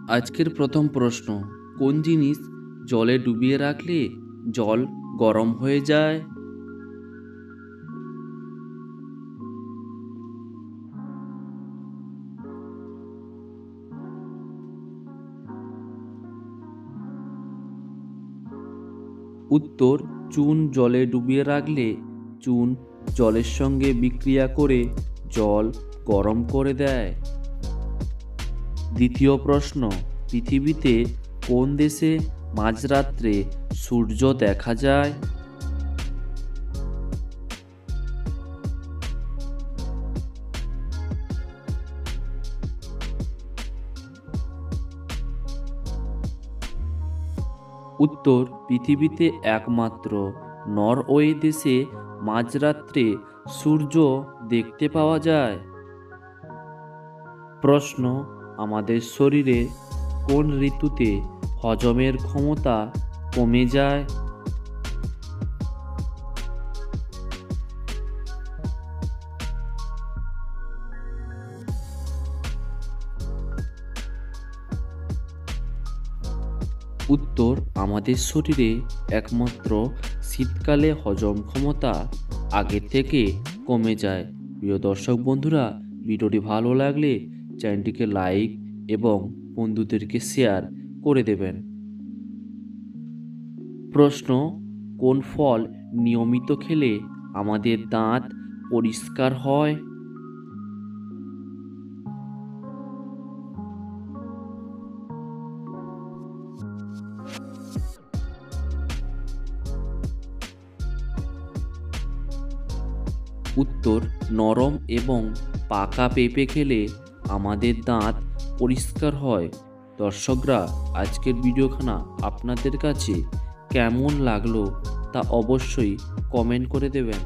আজকের প্রথম প্রশ্ন, কোন জিনিস জলে ডুবিয়ে রাখলে জল গরম হয়ে যায়? উত্তর, চুন। জলে ডুবিয়ে রাখলে চুন জলের সঙ্গে বিক্রিয়া করে জল গরম করে দেয়। দ্বিতীয় প্রশ্ন, পৃথিবীতে কোন দেশে মাঝরাত্রে সূর্য দেখা যায়? উত্তর, পৃথিবীতে একমাত্র নরওয়ে দেশে মাঝরাত্রে সূর্য দেখতে পাওয়া যায়। প্রশ্ন, আমাদের শরীরে কোন ঋতুতে হজমের ক্ষমতা কমে যায়? উত্তর, আমাদের শরীরে একমাত্র শীতকালে হজম ক্ষমতা আগের থেকে কমে যায়। প্রিয় দর্শক বন্ধুরা, ভিডিওটি ভালো লাগলে চ্যানেলটিকে লাইক এবং বন্ধুদেরকে শেয়ার করে দেবেন। প্রশ্ন, কোন ফল নিয়মিত খেলে আমাদের দাঁত পরিষ্কার হয়? উত্তর, নরম এবং পাকা পেঁপে খেলে আমাদের দাঁত পরিষ্কার হয়। দর্শকরা, আজকের ভিডিওখানা আপনাদের কাছে কেমন লাগলো তা অবশ্যই কমেন্ট করে দেবেন।